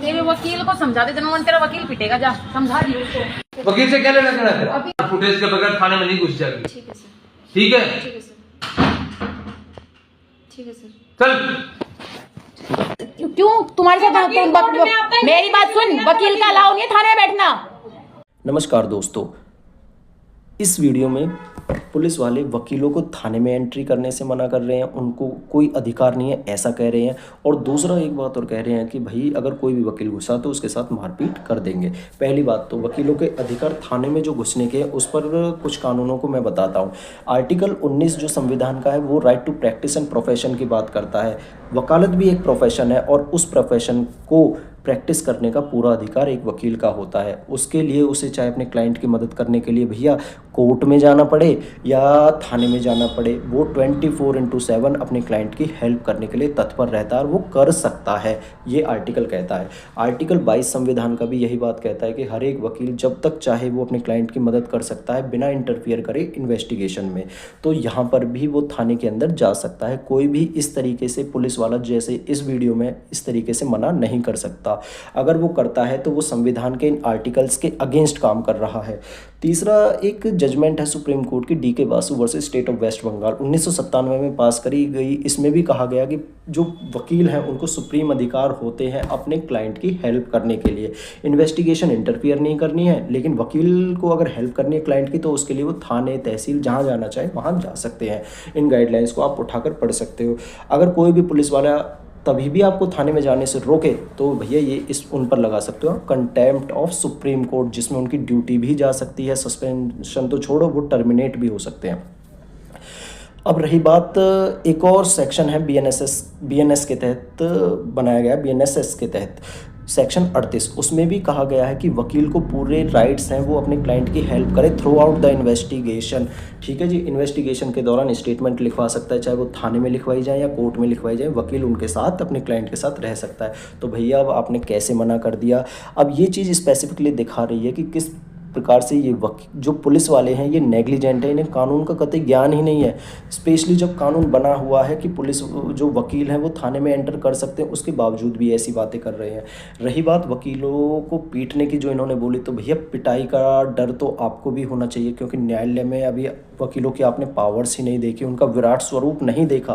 तेरे वकील को समझा दे, तेरा वकील पिटेगा, जा समझा दियो उसको। वकील से क्या लेना देना है? फुटेज के बगैर थाने में नहीं घुस जाएगी। ठीक है सर। ठीक है, ठीक है सर। ठीक है सर। चल। क्यों तुम्हारे साथ मेरी बात सुन, वकील का अलाउ नहीं है थाने में बैठना। नमस्कार दोस्तों, इस वीडियो में पुलिस वाले वकीलों को थाने में एंट्री करने से मना कर रहे हैं, उनको कोई अधिकार नहीं है ऐसा कह रहे हैं। और दूसरा एक बात और कह रहे हैं कि भाई अगर कोई भी वकील घुसा तो उसके साथ मारपीट कर देंगे। पहली बात तो वकीलों के अधिकार थाने में जो घुसने के, उस पर कुछ कानूनों को मैं बताता हूँ। आर्टिकल 19 जो संविधान का है वो right to practice and profession की बात करता है। वकालत भी एक प्रोफेशन है और उस प्रोफेशन को प्रैक्टिस करने का पूरा अधिकार एक वकील का होता है। उसके लिए उसे चाहे अपने क्लाइंट की मदद करने के लिए भैया कोर्ट में जाना पड़े या थाने में जाना पड़े, वो 24/7 अपने क्लाइंट की हेल्प करने के लिए तत्पर रहता है और वो कर सकता है, ये आर्टिकल कहता है। आर्टिकल 22 संविधान का भी यही बात कहता है कि हर एक वकील जब तक चाहे वो अपने क्लाइंट की मदद कर सकता है बिना इंटरफियर करे इन्वेस्टिगेशन में। तो यहाँ पर भी वो थाने के अंदर जा सकता है। कोई भी इस तरीके से पुलिस वाला जैसे इस वीडियो में इस तरीके से मना नहीं कर सकता। अगर वो करता है तो वो संविधान के इन आर्टिकल्स के अगेंस्ट काम कर रहा है। तीसरा एक जजमेंट है सुप्रीम कोर्ट की, DK Basu versus state of West Bengal 1997 में पास करी गई। इसमें भी कहा गया कि जो वकील हैं उनको सुप्रीम अधिकार होते हैं अपने क्लाइंट की हेल्प करने के लिए। इन्वेस्टिगेशन इंटरफियर नहीं करनी है, लेकिन वकील को अगर हेल्प करनी है क्लाइंट की तो उसके लिए वो थाने, तहसील जहाँ जाना चाहे वहाँ जा सकते हैं। इन गाइडलाइंस को आप उठाकर पढ़ सकते हो। अगर कोई भी पुलिस वाला तभी भी आपको थाने में जाने से रोके तो भैया ये इस उन पर लगा सकते हो कंटेम्प्ट ऑफ सुप्रीम कोर्ट, जिसमें उनकी ड्यूटी भी जा सकती है। सस्पेंशन तो छोड़ो, वो टर्मिनेट भी हो सकते हैं। अब रही बात, एक और सेक्शन है BNS के तहत बनाया गया, BNSS के तहत सेक्शन 38, उसमें भी कहा गया है कि वकील को पूरे राइट्स हैं वो अपने क्लाइंट की हेल्प करे थ्रू आउट द इन्वेस्टिगेशन। ठीक है जी, इन्वेस्टिगेशन के दौरान स्टेटमेंट लिखवा सकता है, चाहे वो थाने में लिखवाई जाए या कोर्ट में लिखवाई जाए, वकील उनके साथ अपने क्लाइंट के साथ रह सकता है। तो भैया अब आपने कैसे मना कर दिया? अब ये चीज़ स्पेसिफिकली दिखा रही है कि किस प्रकार से ये जो पुलिस वाले हैं ये नेग्लिजेंट है, इन्हें कानून का कतई ज्ञान ही नहीं है। स्पेशली जब कानून बना हुआ है कि पुलिस जो वकील हैं वो थाने में एंटर कर सकते हैं, उसके बावजूद भी ऐसी बातें कर रहे हैं। रही बात वकीलों को पीटने की जो इन्होंने बोली, तो भैया पिटाई का डर तो आपको भी होना चाहिए, क्योंकि न्यायालय में अभी वकीलों की आपने पावर्स ही नहीं देखी, उनका विराट स्वरूप नहीं देखा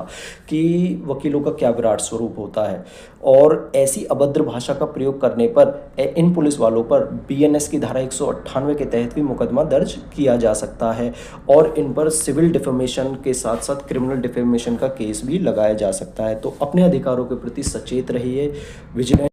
कि वकीलों का क्या विराट स्वरूप होता है। और ऐसी अभद्र भाषा का प्रयोग करने पर इन पुलिस वालों पर BNS की धारा 198 के तहत भी मुकदमा दर्ज किया जा सकता है और इन पर सिविल डिफेमेशन के साथ साथ क्रिमिनल डिफेमेशन का केस भी लगाया जा सकता है। तो अपने अधिकारों के प्रति सचेत रहिए, विजिलेंट